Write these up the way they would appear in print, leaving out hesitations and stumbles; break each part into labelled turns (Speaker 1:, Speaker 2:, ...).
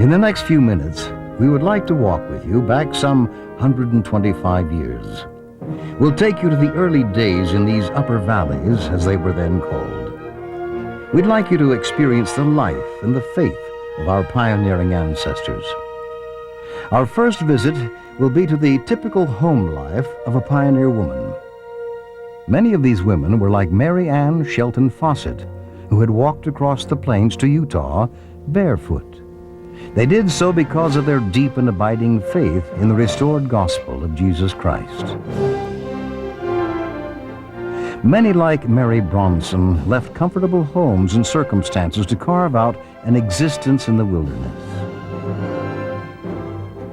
Speaker 1: In the next few minutes, we would like to walk with you back some 125 years. We'll take you to the early days in these upper valleys, as they were then called. We'd like you to experience the life and the faith of our pioneering ancestors. Our first visit will be to the typical home life of a pioneer woman. Many of these women were like Mary Ann Shelton Fawcett, who had walked across the plains to Utah barefoot. They did so because of their deep and abiding faith in the restored gospel of Jesus Christ. Many, like Mary Bronson, left comfortable homes and circumstances to carve out an existence in the wilderness.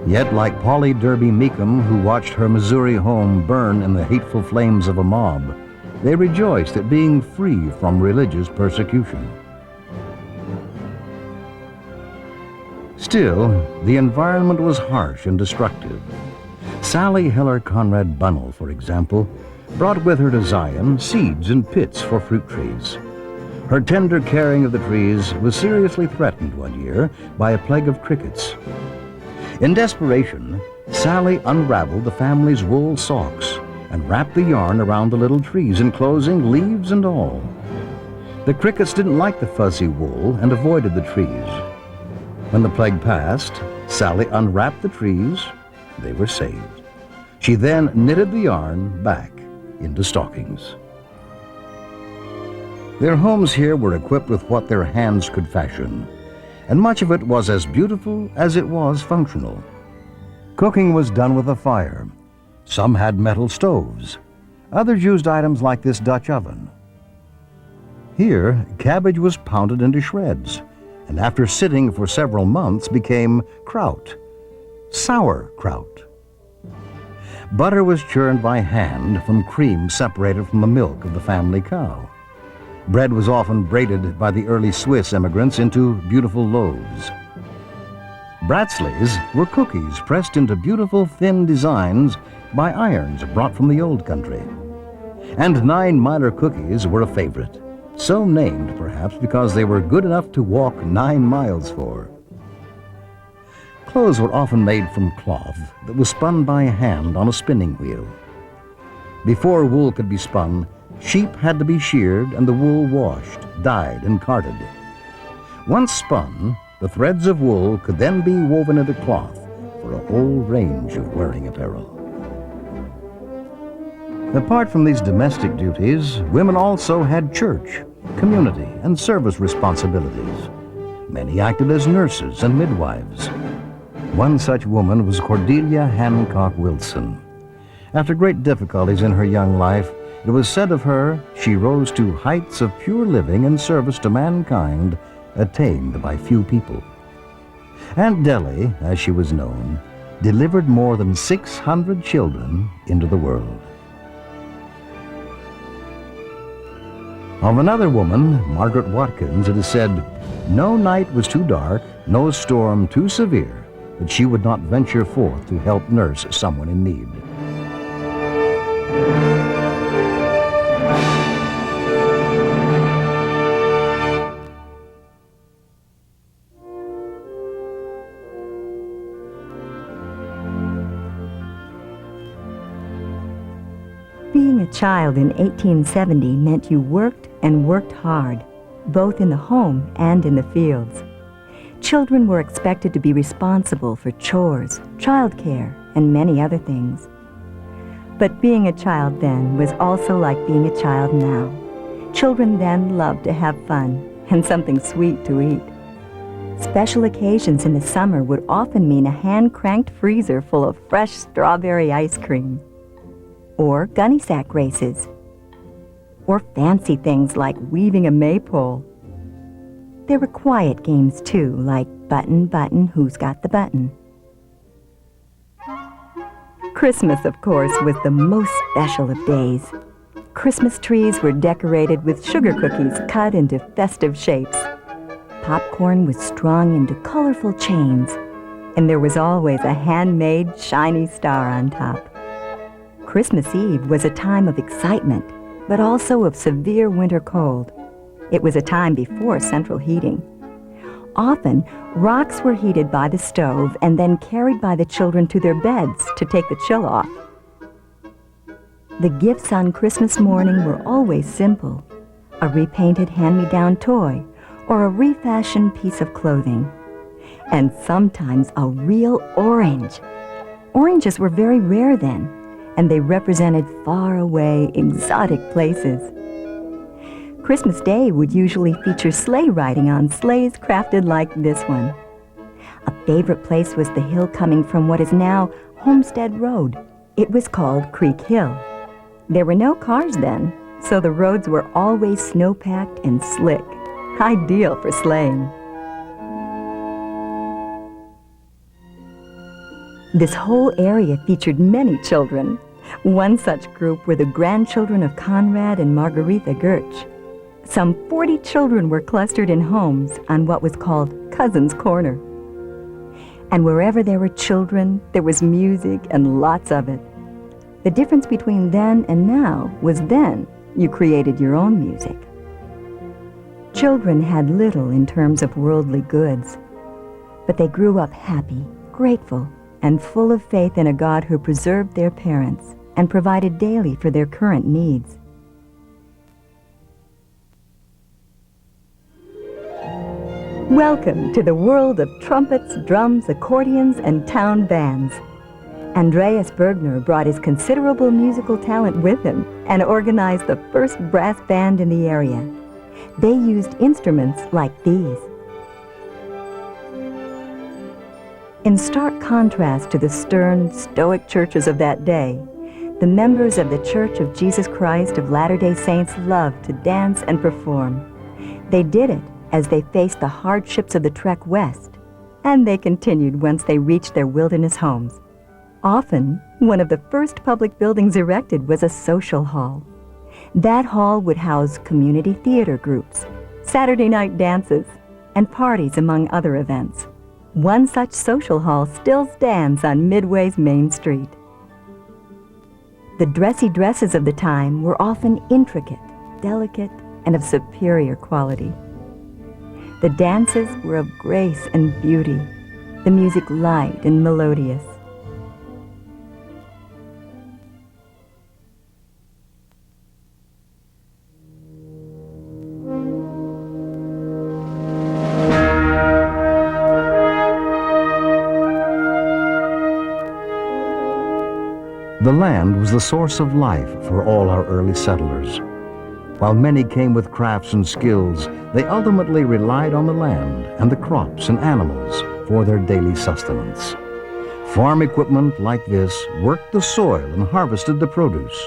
Speaker 1: Yet, like Polly Derby Meekum, who watched her Missouri home burn in the hateful flames of a mob, they rejoiced at being free from religious persecution. Still, the environment was harsh and destructive. Sally Heller Conrad Bunnell, for example, brought with her to Zion seeds and pits for fruit trees. Her tender caring of the trees was seriously threatened one year by a plague of crickets. In desperation, Sally unraveled the family's wool socks and wrapped the yarn around the little trees, enclosing leaves and all. The crickets didn't like the fuzzy wool and avoided the trees. When the plague passed, Sally unwrapped the trees. They were saved. She then knitted the yarn back into stockings. Their homes here were equipped with what their hands could fashion, and much of it was as beautiful as it was functional. Cooking was done with a fire. Some had metal stoves. Others used items like this Dutch oven. Here, cabbage was pounded into shreds, and after sitting for several months became kraut, sauerkraut. Butter was churned by hand from cream separated from the milk of the family cow. Bread was often braided by the early Swiss immigrants into beautiful loaves. Bratzleys were cookies pressed into beautiful thin designs by irons brought from the old country. And 9 Miler cookies were a favorite, so named perhaps because they were good enough to walk 9 miles for. Clothes were often made from cloth that was spun by hand on a spinning wheel. Before wool could be spun, sheep had to be sheared and the wool washed, dyed, and carded. Once spun, the threads of wool could then be woven into cloth for a whole range of wearing apparel. Apart from these domestic duties, women also had church, community, and service responsibilities. Many acted as nurses and midwives. One such woman was Cordelia Hancock Wilson. After great difficulties in her young life, it was said of her, she rose to heights of pure living and service to mankind attained by few people. Aunt Dellie, as she was known, delivered more than 600 children into the world. Of another woman, Margaret Watkins, it is said, no night was too dark, no storm too severe, that she would not venture forth to help nurse someone in need.
Speaker 2: Being a child in 1870 meant you worked and worked hard, both in the home and in the fields. Children were expected to be responsible for chores, childcare, and many other things. But being a child then was also like being a child now. Children then loved to have fun and something sweet to eat. Special occasions in the summer would often mean a hand-cranked freezer full of fresh strawberry ice cream, or gunny sack races, or fancy things like weaving a maypole. There were quiet games, too, like Button, Button, Who's Got the Button? Christmas, of course, was the most special of days. Christmas trees were decorated with sugar cookies cut into festive shapes. Popcorn was strung into colorful chains, and there was always a handmade, shiny star on top. Christmas Eve was a time of excitement, but also of severe winter cold. It was a time before central heating. Often, rocks were heated by the stove and then carried by the children to their beds to take the chill off. The gifts on Christmas morning were always simple: a repainted hand-me-down toy or a refashioned piece of clothing, and sometimes a real orange. Oranges were very rare then, and they represented faraway, exotic places. Christmas Day would usually feature sleigh riding on sleighs crafted like this one. A favorite place was the hill coming from what is now Homestead Road. It was called Creek Hill. There were no cars then, so the roads were always snow-packed and slick, ideal for sleighing. This whole area featured many children. One such group were the grandchildren of Conrad and Margaretha Gertsch. Some 40 children were clustered in homes on what was called Cousins Corner. And wherever there were children, there was music and lots of it. The difference between then and now was then you created your own music. Children had little in terms of worldly goods, but they grew up happy, grateful, and full of faith in a God who preserved their parents and provided daily for their current needs. Welcome to the world of trumpets, drums, accordions, and town bands. Andreas Bergner brought his considerable musical talent with him and organized the first brass band in the area. They used instruments like these. In stark contrast to the stern, stoic churches of that day, the members of the Church of Jesus Christ of Latter-day Saints loved to dance and perform. They did it as they faced the hardships of the trek west, and they continued once they reached their wilderness homes. Often, one of the first public buildings erected was a social hall. That hall would house community theater groups, Saturday night dances, and parties among other events. One such social hall still stands on Midway's Main Street. The dressy dresses of the time were often intricate, delicate, and of superior quality. The dances were of grace and beauty, the music light and melodious.
Speaker 1: The land was the source of life for all our early settlers. While many came with crafts and skills, they ultimately relied on the land and the crops and animals for their daily sustenance. Farm equipment like this worked the soil and harvested the produce.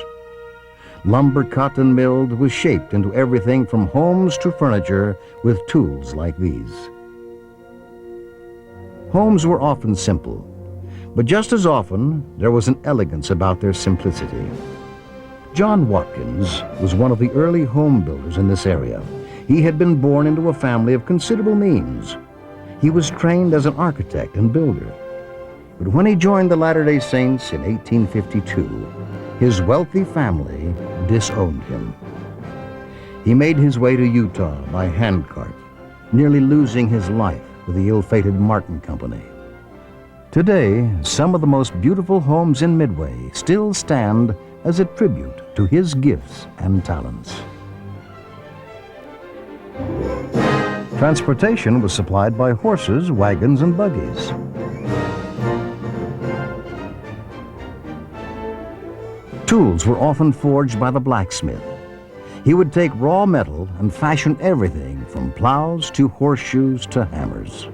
Speaker 1: Lumber cut and milled was shaped into everything from homes to furniture with tools like these. Homes were often simple, but just as often there was an elegance about their simplicity. John Watkins was one of the early home builders in this area. He had been born into a family of considerable means. He was trained as an architect and builder. But when he joined the Latter-day Saints in 1852, his wealthy family disowned him. He made his way to Utah by handcart, nearly losing his life with the ill-fated Martin Company. Today, some of the most beautiful homes in Midway still stand as a tribute to his gifts and talents. Transportation was supplied by horses, wagons, and buggies. Tools were often forged by the blacksmith. He would take raw metal and fashion everything from plows to horseshoes to hammers.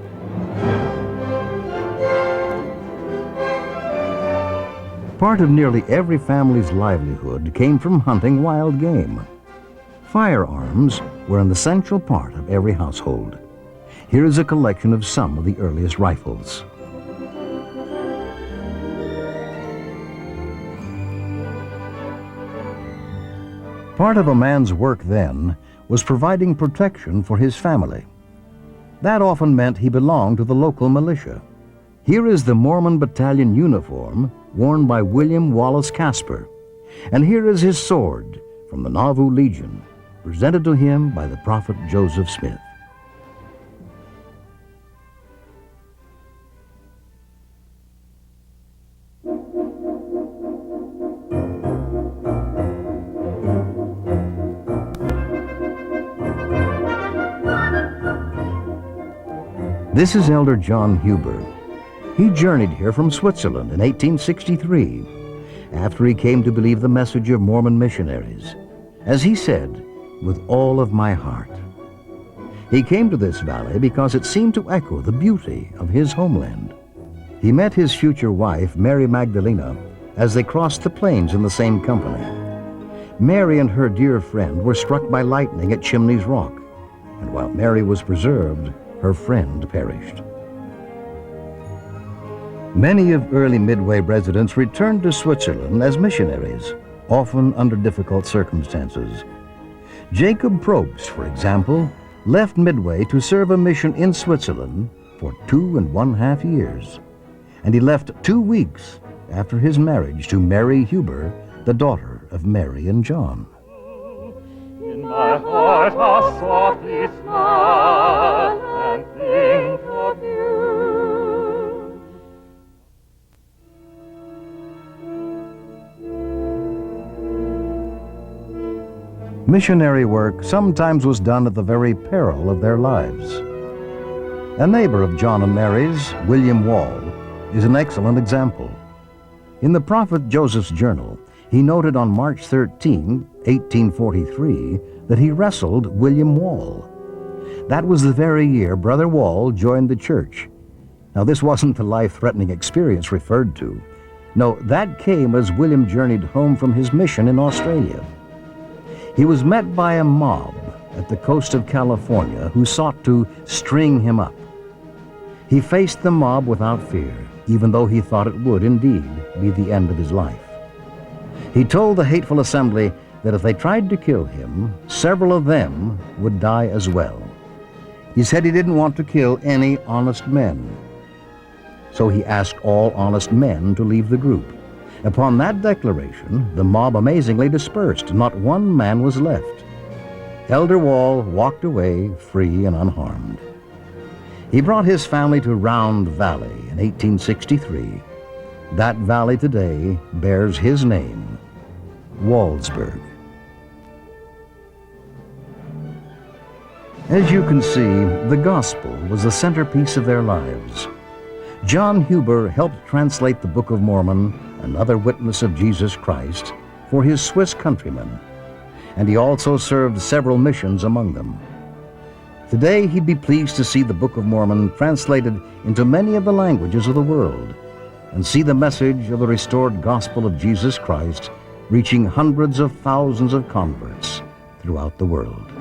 Speaker 1: Part of nearly every family's livelihood came from hunting wild game. Firearms were an essential part of every household. Here is a collection of some of the earliest rifles. Part of a man's work then was providing protection for his family. That often meant he belonged to the local militia. Here is the Mormon Battalion uniform worn by William Wallace Casper, and here is his sword from the Nauvoo Legion, presented to him by the prophet Joseph Smith. This is Elder John Huber. He journeyed here from Switzerland in 1863 after he came to believe the message of Mormon missionaries. As he said, "With all of my heart." He came to this valley because it seemed to echo the beauty of his homeland. He met his future wife, Mary Magdalena, as they crossed the plains in the same company. Mary and her dear friend were struck by lightning at Chimney's Rock, and while Mary was preserved, her friend perished. Many of early Midway residents returned to Switzerland as missionaries, often under difficult circumstances. Jacob Probst, for example, left Midway to serve a mission in Switzerland for 2½ years. And he left 2 weeks after his marriage to Mary Huber, the daughter of Mary and John.
Speaker 3: In my heart I softly smile and think of you.
Speaker 1: Missionary work sometimes was done at the very peril of their lives. A neighbor of John and Mary's, William Wall, is an excellent example. In the prophet Joseph's journal, he noted on March 13, 1843, that he wrestled William Wall. That was the very year Brother Wall joined the church. Now, this wasn't the life-threatening experience referred to. No, that came as William journeyed home from his mission in Australia. He was met by a mob at the coast of California who sought to string him up. He faced the mob without fear, even though he thought it would indeed be the end of his life. He told the hateful assembly that if they tried to kill him, several of them would die as well. He said he didn't want to kill any honest men. So he asked all honest men to leave the group. Upon that declaration, the mob amazingly dispersed. Not one man was left. Elder Wall walked away free and unharmed. He brought his family to Round Valley in 1863. That valley today bears his name, Wallsburg. As you can see, the gospel was the centerpiece of their lives. John Huber helped translate the Book of Mormon, another witness of Jesus Christ, for his Swiss countrymen, and he also served several missions among them. Today, he'd be pleased to see the Book of Mormon translated into many of the languages of the world and see the message of the restored gospel of Jesus Christ reaching hundreds of thousands of converts throughout the world.